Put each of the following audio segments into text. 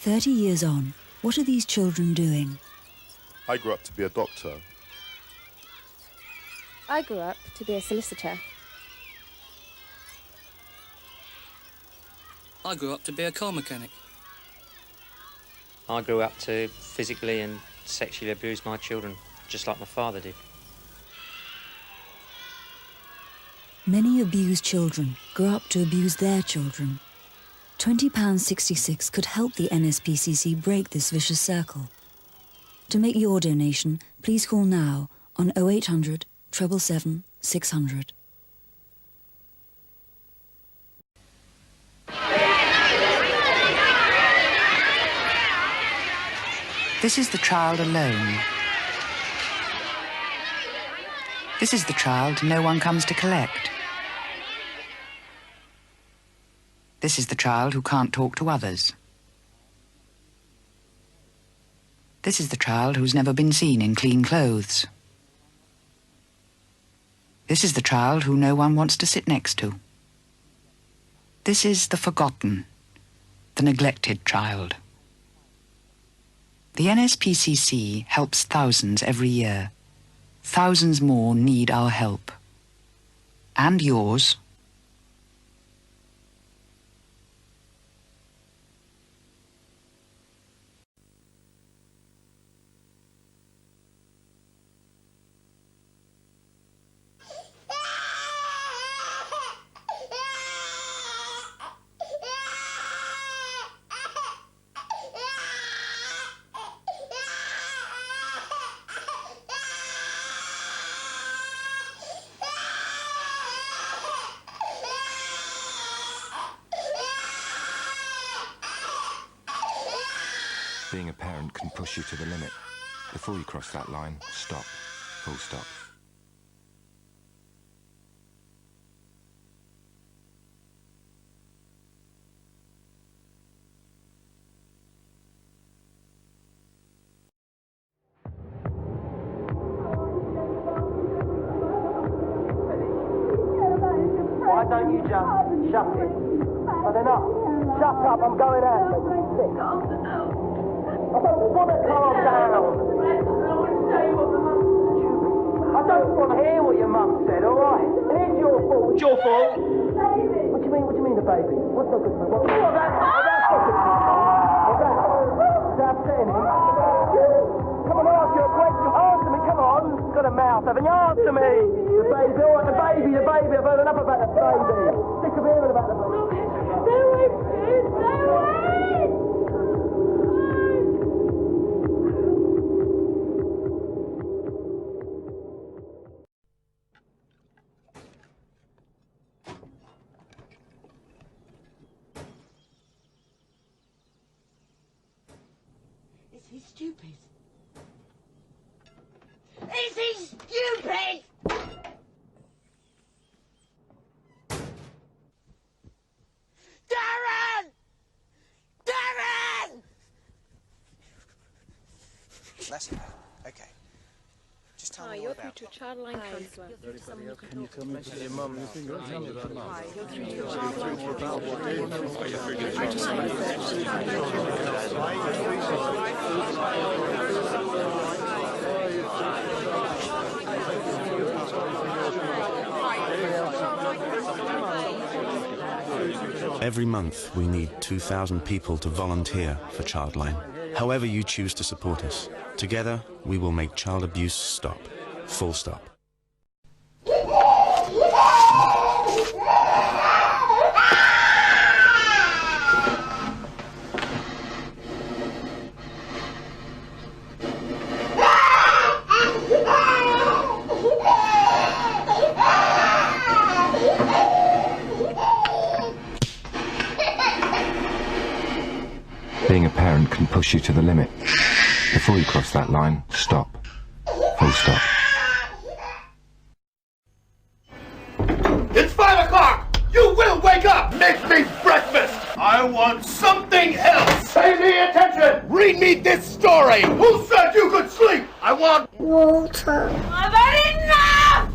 30 years on, what are these children doing? I grew up to be a doctor. I grew up to be a solicitor. I grew up to be a car mechanic. I grew up to physically and sexually abuse my children, just like my father did. Many abused children grow up to abuse their children. £20.66 could help the NSPCC break this vicious circle. To make your donation, please call now on 0800 777 600. This is the child alone. This is the child no one comes to collect. This is the child who can't talk to others. This is the child who's never been seen in clean clothes. This is the child who no one wants to sit next to. This is the forgotten, the neglected child. The NSPCC helps thousands every year. Thousands more need our help. And yours. Being a parent can push you to the limit. Before you cross that line, stop. Full stop. Why don't you just shut it? But enough. Shut up, I'm going out. I don't want to calm down. I don't want to hear what your mum said, all right? It is your fault. It's your fault. What do you mean the baby? What's not good for me? That's not good for me. Is that upsetting him? Come on, ask you a question. Answer me, come on. Got a mouth, haven't you? Answer me. The baby, all right, the baby. I've heard enough about the baby. Sick of hearing about the baby. Stay away, please. Stay away. Is he stupid? Is he stupid? Darren! Darren! That's it. Okay. Just tell me all You're about through to a ChildLine counselor. You're through to someone who can talk to. your mum. Hi, you're through to a ChildLine Every month, we need 2,000 people to volunteer for ChildLine. However you choose to support us, together we will make child abuse stop. Full stop. Being a parent can push you to the limit. Before you cross that line, stop. Full stop. It's 5 o'clock! You will wake up! Make me breakfast! I want something else! Pay me attention! Read me this story! Who said you could sleep? I want water. I've had enough!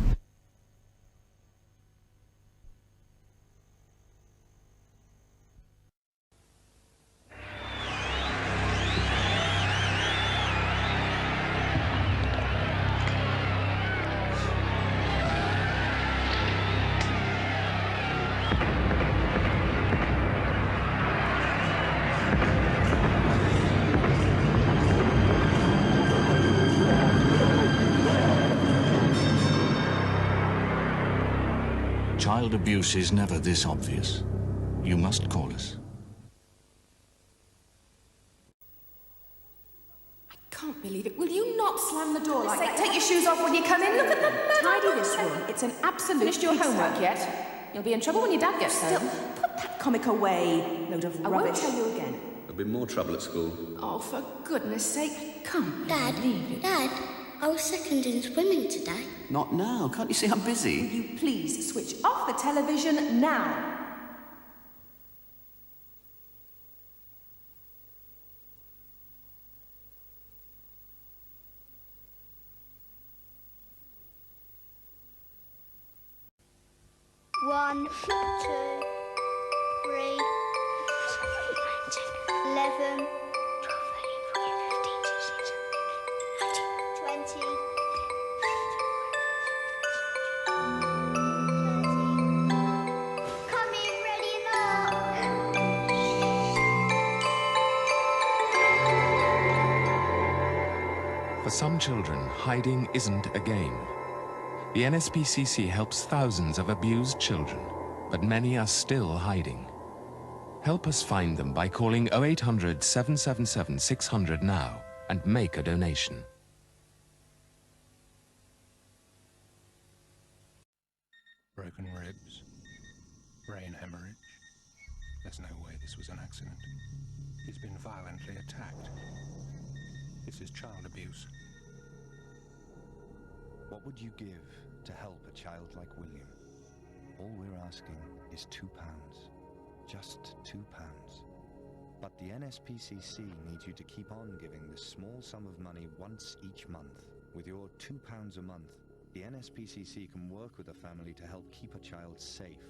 Child abuse is never this obvious. You must call us. I can't believe it. Will you not slam the door like that? Take your shoes off when you come in. Look at the mess. Tidy this room. It's an absolute... Finished your homework yet? You'll be in trouble when your dad gets home. Put that comic away. Load of rubbish. I won't tell you again. There'll be more trouble at school. Oh, for goodness sake. Come. Dad, I was second in swimming today. Not now. Can't you see I'm busy? Will you please switch off the television now? One, 2, 3, 11, 12, 13, 14, 15, 16, 17, 20. Come in, ready now. For some children, hiding isn't a game. The NSPCC helps thousands of abused children, but many are still hiding. Help us find them by calling 0800 777 600 now and make a donation. Broken ribs, brain hemorrhage. There's no way this was an accident. He's been violently attacked. This is child abuse. What would you give to help a child like William? All we're asking is £2. Just £2. But the NSPCC needs you to keep on giving this small sum of money once each month. With your £2 a month, the NSPCC can work with a family to help keep a child safe.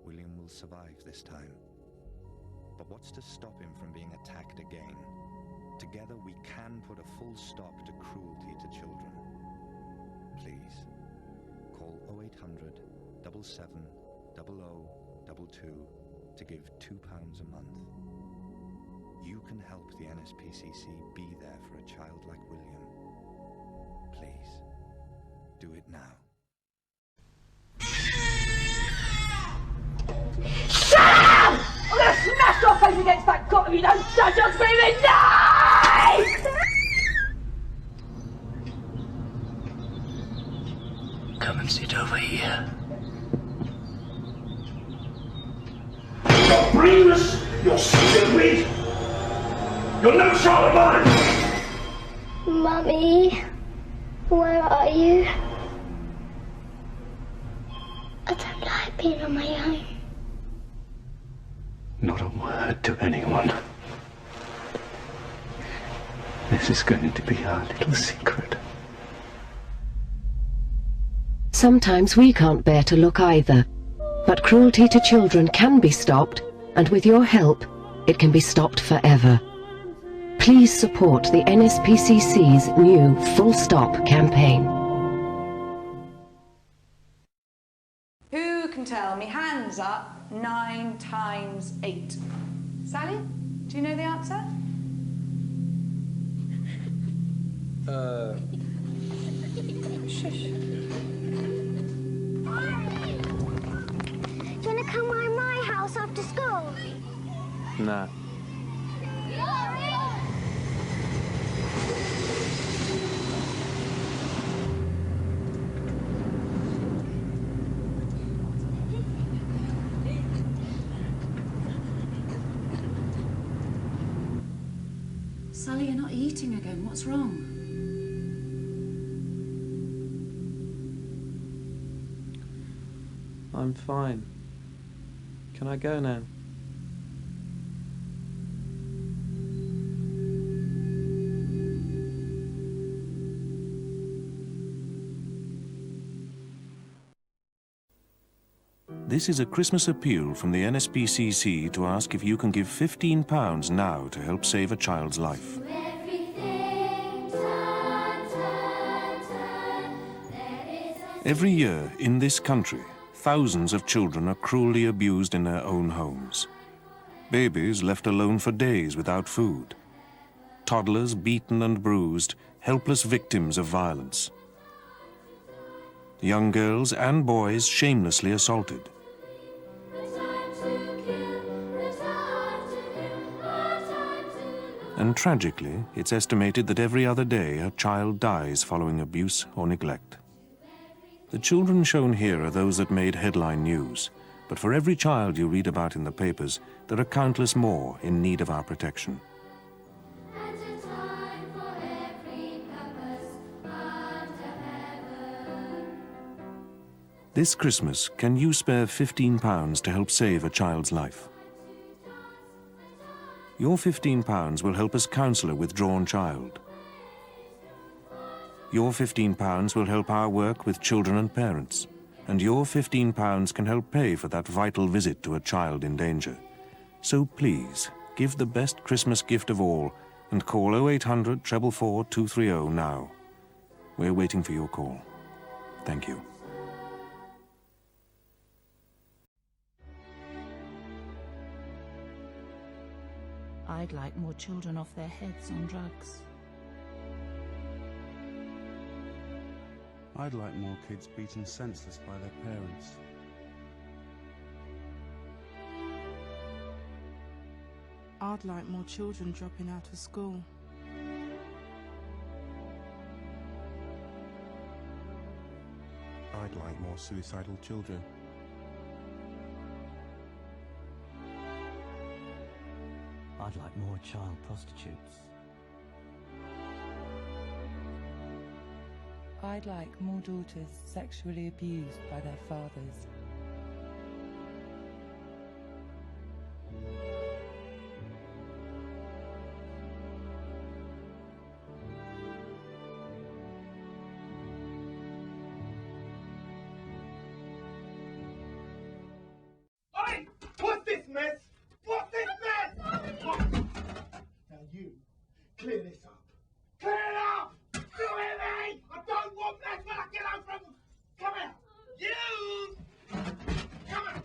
William will survive this time. But what's to stop him from being attacked again? Together we can put a full stop to cruelty to children. Please, call 0800 77 0022 to give £2 a month. You can help the NSPCC be there for a child like William. Please, do it now. Shut up! I'm gonna smash your face against that cot if you don't shut your screaming noise! Come and sit over here. You're brainless, you're stupid, you're no child of mine! Mummy, where are you? I don't like being on my own. Not a word to anyone. This is going to be our little secret. Sometimes we can't bear to look either, but cruelty to children can be stopped, and with your help, it can be stopped forever. Please support the NSPCC's new Full Stop campaign. Who can tell me? Hands up. 9 times 8. Sally, do you know the answer? Shush. Do you want to come round my house after school? Nah. Sally, you're not eating again. What's wrong? I'm fine. Can I go now? This is a Christmas appeal from the NSPCC to ask if you can give £15 now to help save a child's life. Every year in this country, thousands of children are cruelly abused in their own homes. Babies left alone for days without food. Toddlers beaten and bruised, helpless victims of violence. young girls and boys shamelessly assaulted. And tragically, it's estimated that every other day a child dies following abuse or neglect. The children shown here are those that made headline news, but for every child you read about in the papers, there are countless more in need of our protection. This Christmas, can you spare £15 to help save a child's life? Your £15 will help us counsel a withdrawn child. Your £15 will help our work with children and parents. And your £15 can help pay for that vital visit to a child in danger. So please, give the best Christmas gift of all and call 0800 444 230 now. We're waiting for your call. Thank you. I'd like more children off their heads on drugs. I'd like more kids beaten senseless by their parents. I'd like more children dropping out of school. I'd like more suicidal children. I'd like more child prostitutes. I'd like more daughters sexually abused by their fathers. Oi! What's this mess? What's this mess? Now you, clear this up. Clear it up! You hear me? I don't want mess when I get home from... Come here! You! Come here!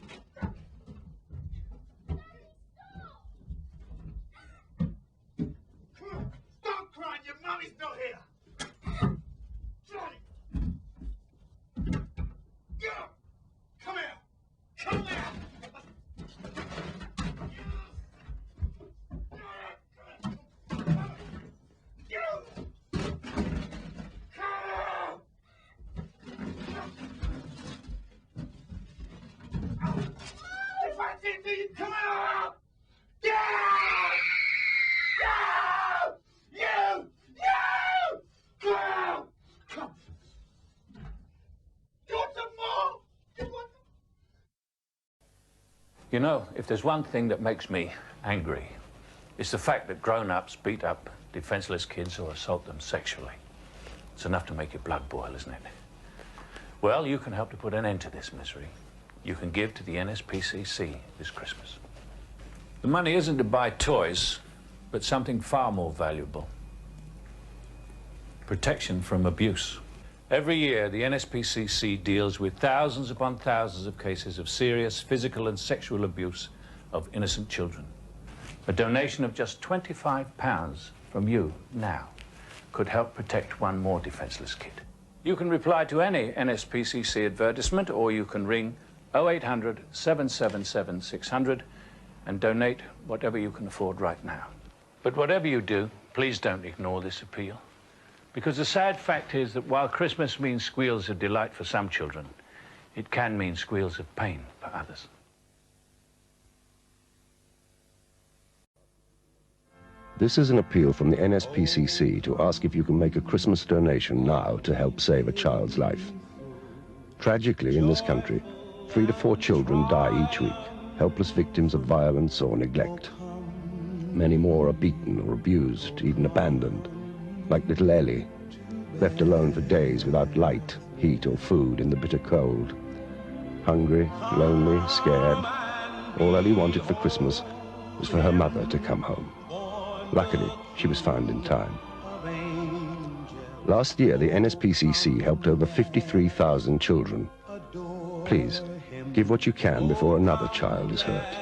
Come on! Stop crying! Your mummy's not here! Johnny! Get up! Come here! Come here! If I didn't need you, come out! Yeah! You! Come! Come! You want some more? You want some? You know, if there's one thing that makes me angry, it's the fact that grown-ups beat up defenseless kids or assault them sexually. It's enough to make your blood boil, isn't it? Well, you can help to put an end to this misery. You can give to the NSPCC this Christmas. The money isn't to buy toys, but something far more valuable. Protection from abuse. Every year, the NSPCC deals with thousands upon thousands of cases of serious physical and sexual abuse of innocent children. A donation of just £25 from you now could help protect one more defenseless kid. You can reply to any NSPCC advertisement, or you can ring 0800 777 600 and donate whatever you can afford right now. But whatever you do, please don't ignore this appeal. Because the sad fact is that while Christmas means squeals of delight for some children, it can mean squeals of pain for others. This is an appeal from the NSPCC to ask if you can make a Christmas donation now to help save a child's life. Tragically, in this country, 3 to 4 children die each week, helpless victims of violence or neglect. Many more are beaten or abused, even abandoned, like little Ellie, left alone for days without light, heat or food in the bitter cold. Hungry, lonely, scared, all Ellie wanted for Christmas was for her mother to come home. Luckily, she was found in time. Last year, the NSPCC helped over 53,000 children. Please, give what you can before another child is hurt.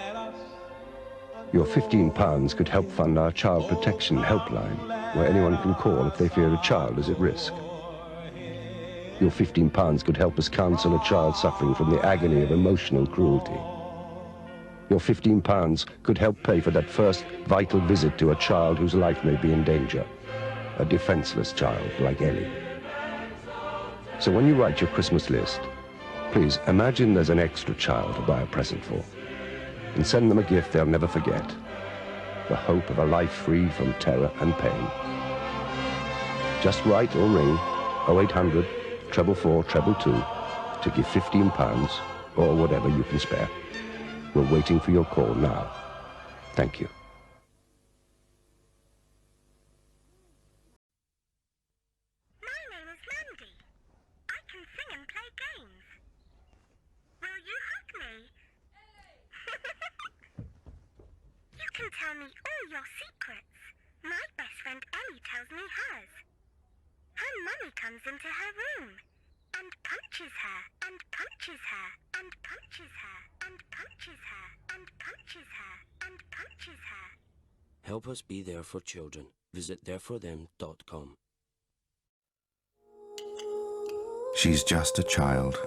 Your £15 could help fund our Child Protection Helpline, where anyone can call if they fear a child is at risk. Your £15 could help us counsel a child suffering from the agony of emotional cruelty. Your £15 could help pay for that first vital visit to a child whose life may be in danger, a defenseless child like Ellie. So when you write your Christmas list, please imagine there's an extra child to buy a present for, and send them a gift they'll never forget, the hope of a life free from terror and pain. Just write or ring 0800 444 222 to give £15 or whatever you can spare. We're waiting for your call now. Thank you. My name is Mandy. I can sing and play games. Will you hug me? You can tell me all your secrets. My best friend Ellie tells me hers. Her mummy comes into her room and punches her, and punches her, and punches her, and punches her, and punches her, and punches her. Help us be there for children. Visit thereforthem.com. She's just a child.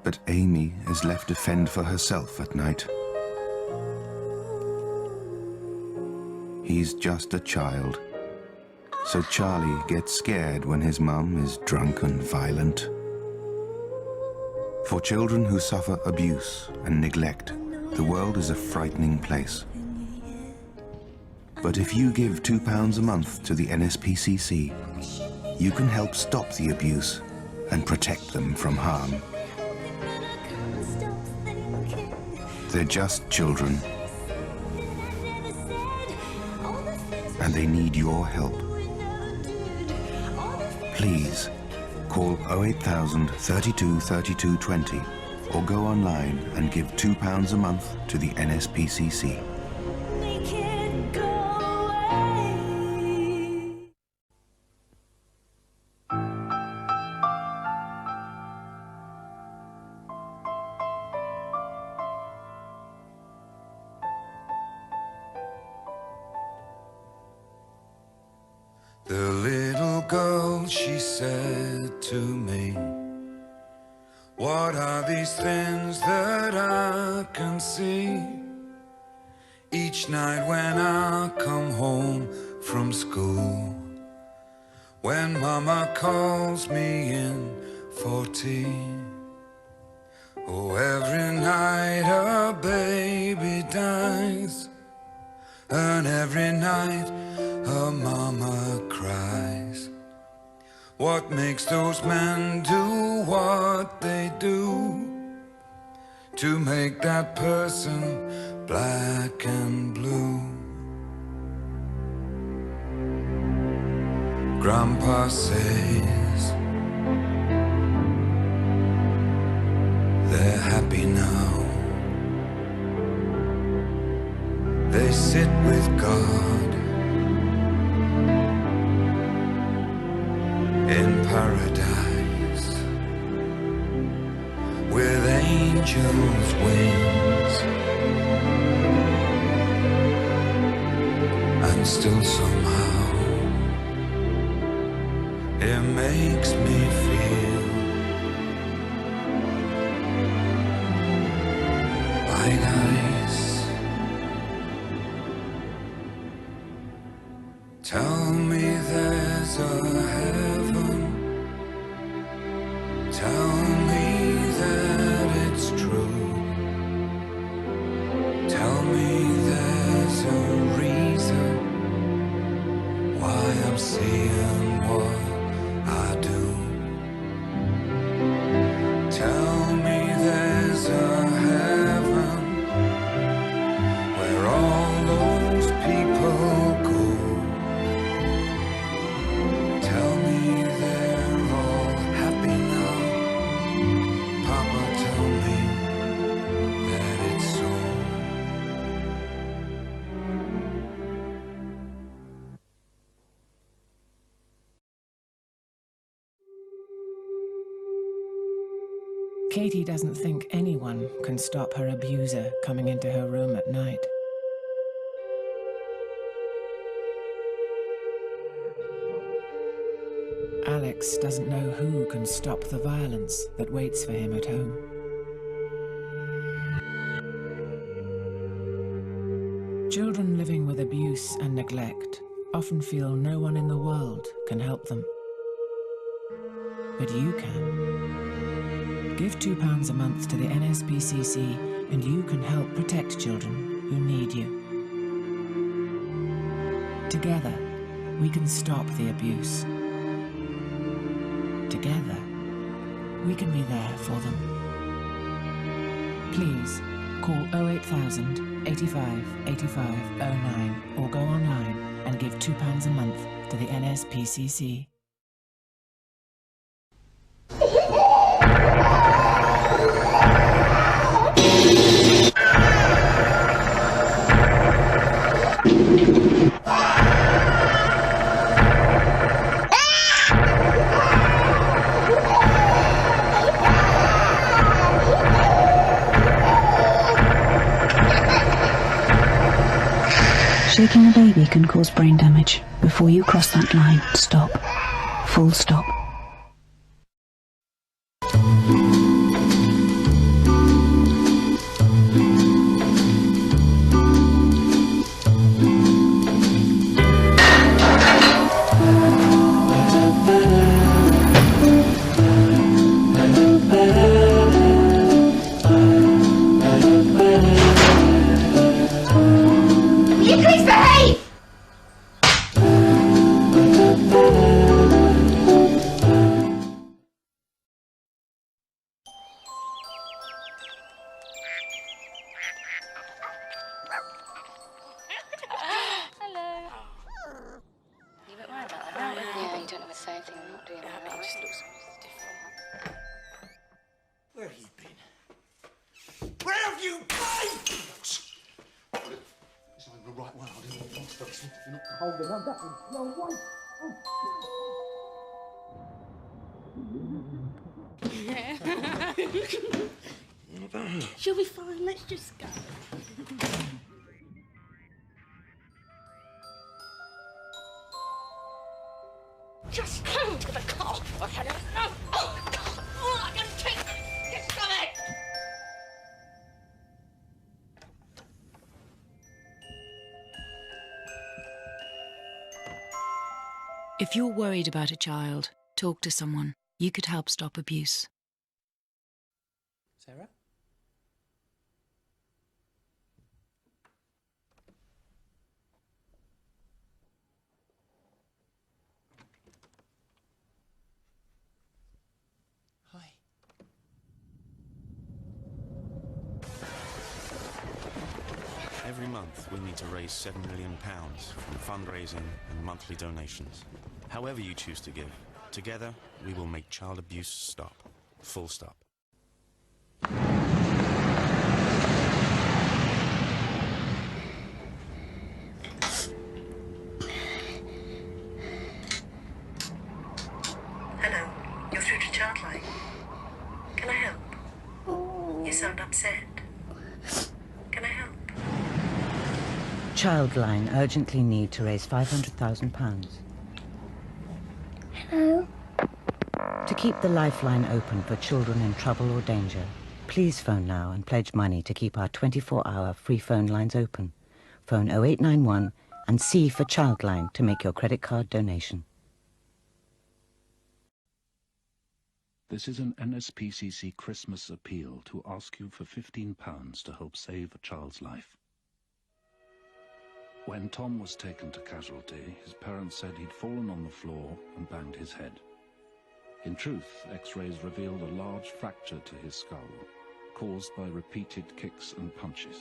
But Amy is left to fend for herself at night. He's just a child. So Charlie gets scared when his mum is drunk and violent. For children who suffer abuse and neglect, the world is a frightening place. But if you give £2 a month to the NSPCC, you can help stop the abuse and protect them from harm. They're just children, and they need your help. Please call 08000 32 32 20 or go online and give £2 a month to the NSPCC. The little girl, she said to me, what are these things that I can see? Each night when I come home from school, when Mama calls me in for tea. Oh, every night a baby dies, and every night her mama cries. What makes those men do what they do to make that person black and blue? Grandpa says they're happy now. They sit with God in paradise with angels' wings, and still somehow it makes me feel like ice. Tell me there's a heaven. Tell me that it's true. Tell me there's a reason why I'm seeing what I do. Tell me there's a heaven where all those people go. Tell me they're all happy now. Papa, tell me that it's so. Katie doesn't think anyone can stop her abuser coming into her room at night. Alex doesn't know who can stop the violence that waits for him at home. Children living with abuse and neglect often feel no one in the world can help them. But you can. Give £2 a month to the NSPCC and you can help protect children who need you. Together, we can stop the abuse. Together, we can be there for them. Please, call 08000 85 85 09 or go online and give £2 a month to the NSPCC. Shaking a baby can cause brain damage. Before you cross that line, stop. Full stop. Where have you been? Where have you been? It's not even the right one. I didn't want to folks. You're not holding on that one. No, wait. She'll be fine. Let's just go. Just come to the car. I don't know. Oh, God. Oh, I can take it. Get from it. If you're worried about a child, talk to someone. You could help stop abuse. Sarah? Hi. Every month, we need to raise £7 million from fundraising and monthly donations. However you choose to give, together, we will make child abuse stop. Full stop. Hello, you're through to ChildLine. Can I help? You sound upset. Can I help? ChildLine urgently need to raise £500,000. Hello? To keep the lifeline open for children in trouble or danger, please phone now and pledge money to keep our 24-hour free phone lines open. Phone 0891 and C for ChildLine to make your credit card donation. This is an NSPCC Christmas appeal to ask you for £15 to help save a child's life. When Tom was taken to casualty, his parents said he'd fallen on the floor and banged his head. In truth, X-rays revealed a large fracture to his skull, caused by repeated kicks and punches.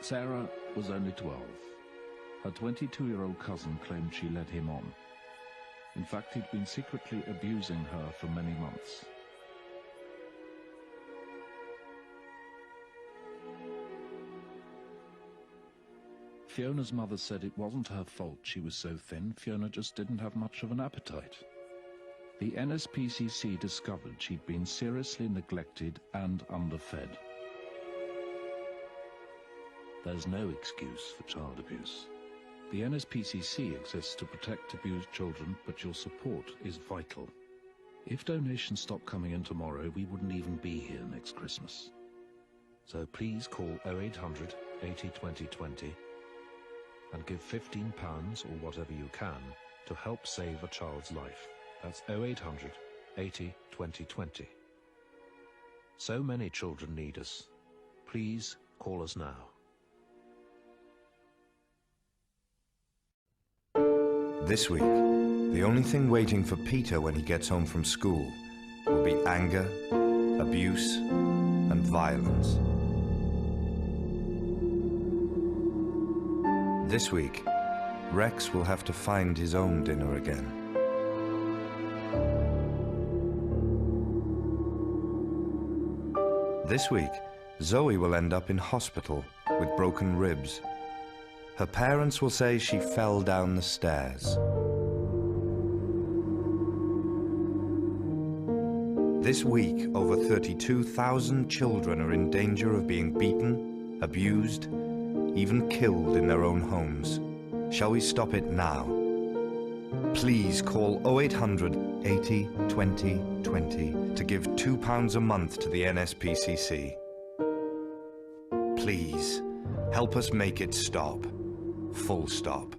Sarah was only 12. Her 22-year-old cousin claimed she led him on. In fact, he'd been secretly abusing her for many months. Fiona's mother said it wasn't her fault she was so thin. Fiona just didn't have much of an appetite. The NSPCC discovered she'd been seriously neglected and underfed. There's no excuse for child abuse. The NSPCC exists to protect abused children, but your support is vital. If donations stop coming in tomorrow, we wouldn't even be here next Christmas. So please call 0800 80 20 20 and give £15 or whatever you can to help save a child's life. That's 0800 80 20 20. So many children need us. Please call us now. This week, the only thing waiting for Peter when he gets home from school will be anger, abuse, and violence. This week, Rex will have to find his own dinner again. This week, Zoe will end up in hospital with broken ribs. Her parents will say she fell down the stairs. This week, over 32,000 children are in danger of being beaten, abused, even killed in their own homes. Shall we stop it now? Please call 0800 80 20 20 to give £2 a month to the NSPCC. Please, help us make it stop. Full stop.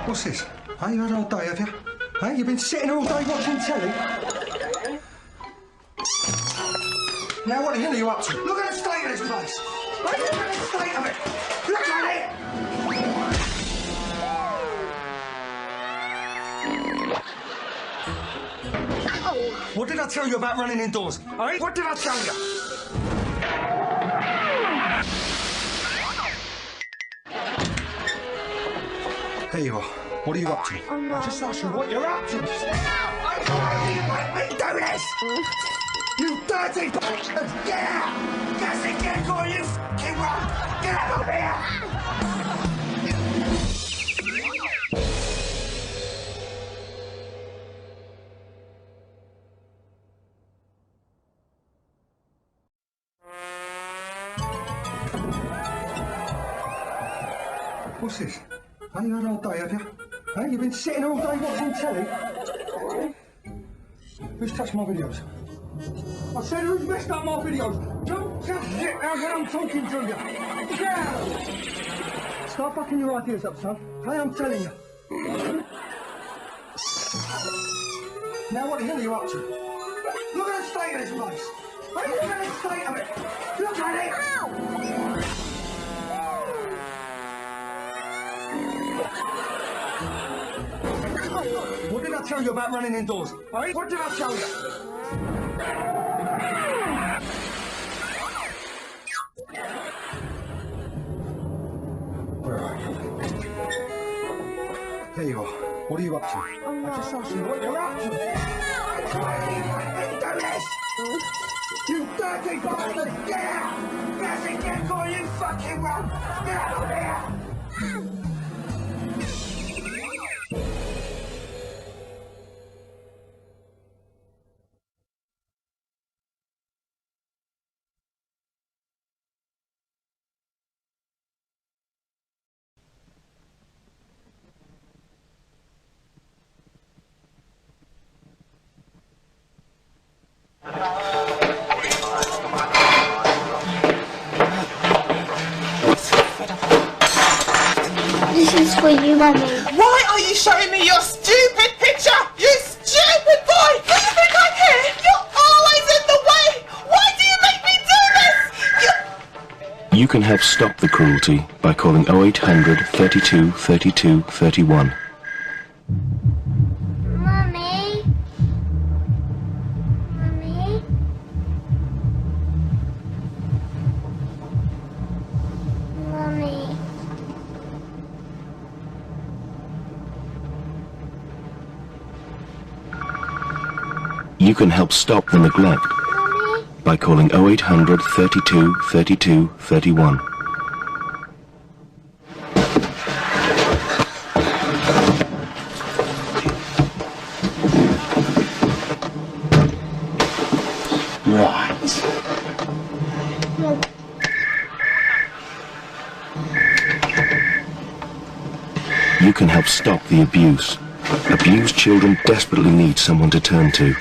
What's this? Hey, you had all day, have you? Hey, you've been sitting all day watching telly? Now what the hell are you up to? Look at the state of this place! Look at the state of it! Look at it! What did I tell you about running indoors? Hey, what did I tell you? There you are. What are you up to? I just asked you what you're up to. Why do you make me do this? You dirty bastard! Get out! That's it, get going, you fucking run! Get out of here! What's this? Hey, you had all day, have you? Hey, you've been sitting all day watching telly? Who's touched my videos? I said who's messed up my videos? Don't just sit there when I'm talking to you. Get out! Start fucking your ideas up, son. Hey, I'm telling you. Now what the hell are you up to? Look at the state of this place. Hey, look at the state of it. Look at it. What did I tell you about running indoors? Hey, what did I tell you? Where are you? There you are. What are you up to? I just asked you what you're up to. Why do you make me do this? You dirty bastard! Get out! That's it, get going, you fucking run! Get out of here! This is for you, Mummy. Why are you showing me your stupid picture? You stupid boy! Do you think I care? You're always in the way! Why do you make me do this? You can help stop the cruelty by calling 0800 32 32 31. Mummy? Mummy? Mummy? You can help stop the neglect by calling 0800 32 32 31. Right. you can help stop the abuse. Abused children desperately need someone to turn to.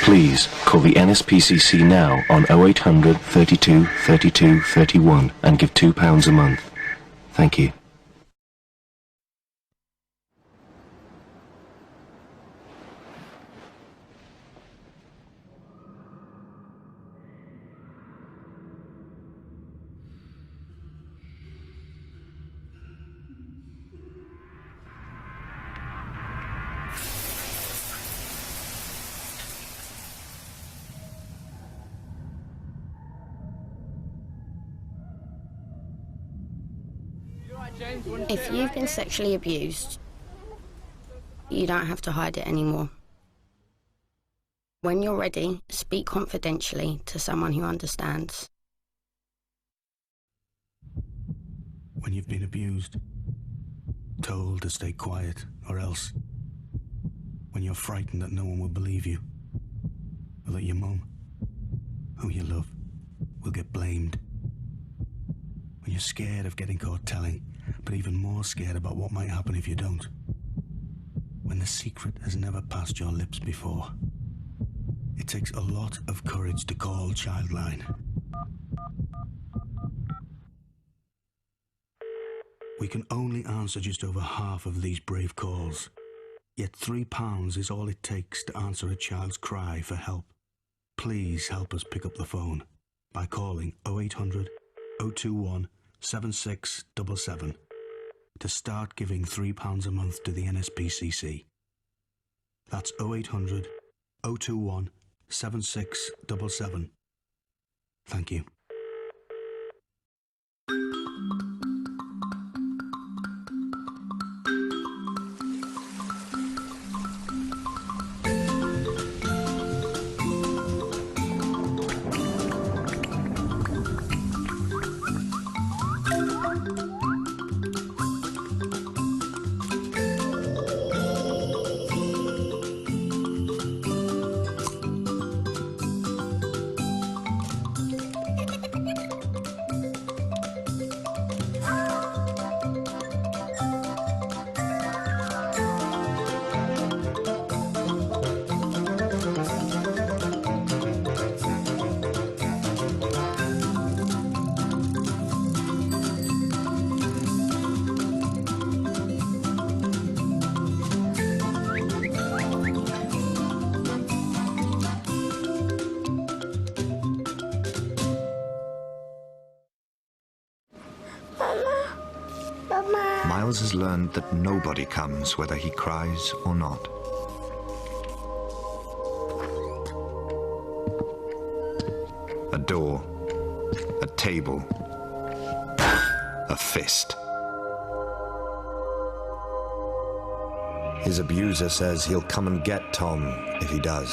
Please call the NSPCC now on 0800 32 32 31 and give £2 a month. Thank you. If you've been sexually abused, you don't have to hide it anymore. When you're ready, speak confidentially to someone who understands. When you've been abused, told to stay quiet or else. When you're frightened that no one will believe you, or that your mum, who you love, will get blamed. When you're scared of getting caught telling, but even more scared about what might happen if you don't. When the secret has never passed your lips before. It takes a lot of courage to call ChildLine. We can only answer just over half of these brave calls, yet £3 is all it takes to answer a child's cry for help. Please help us pick up the phone by calling 0800 021 7677 to start giving £3 a month to the NSPCC. That's 0800 021 7677. Thank you. Miles has learned that nobody comes whether he cries or not. A door, a table, a fist. His abuser says he'll come and get Tom if he does.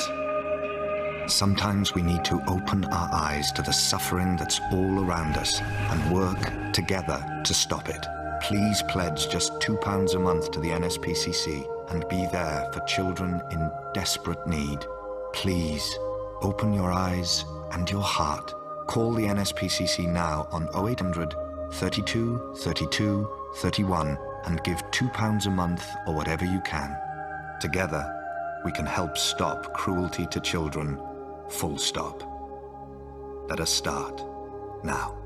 Sometimes we need to open our eyes to the suffering that's all around us and work together to stop it. Please pledge just £2 a month to the NSPCC and be there for children in desperate need. Please open your eyes and your heart. Call the NSPCC now on 0800 32 32 31 and give £2 a month or whatever you can. Together, we can help stop cruelty to children, full stop. Let us start now.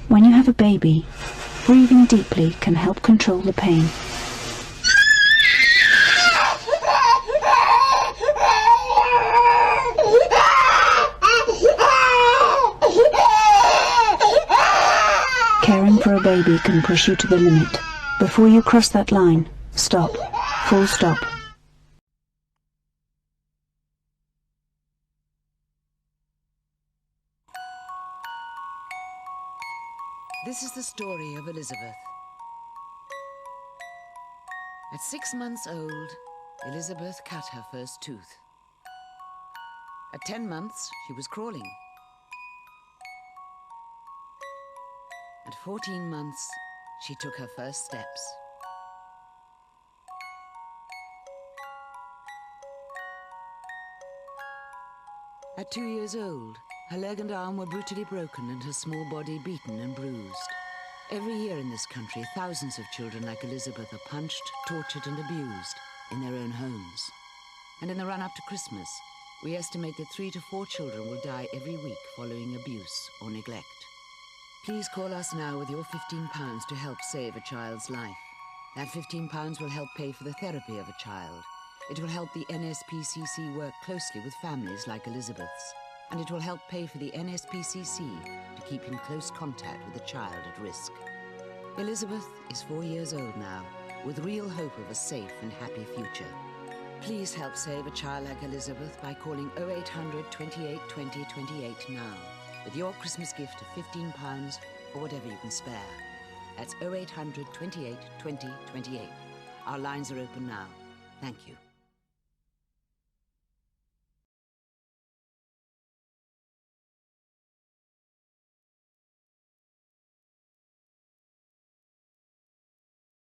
When you have a baby, Breathing deeply can help control the pain. Caring for a baby can push you to the limit. Before you cross that line, stop. Full stop. This is the story of Elizabeth. At 6 months old, Elizabeth cut her first tooth. At 10 months, she was crawling. At 14 months, she took her first steps. At 2 years old, her leg and arm were brutally broken and her small body beaten and bruised. Every year in this country, thousands of children like Elizabeth are punched, tortured and abused in their own homes. And in the run-up to Christmas, we estimate that 3 to 4 children will die every week following abuse or neglect. Please call us now with your £15 to help save a child's life. That £15 will help pay for the therapy of a child. It will help the NSPCC work closely with families like Elizabeth's. And it will help pay for the NSPCC to keep in close contact with a child at risk. Elizabeth is 4 years old now, with real hope of a safe and happy future. Please help save a child like Elizabeth by calling 0800 28 20 28 now with your Christmas gift of £15 or whatever you can spare. That's 0800 28 20 28. Our lines are open now. Thank you.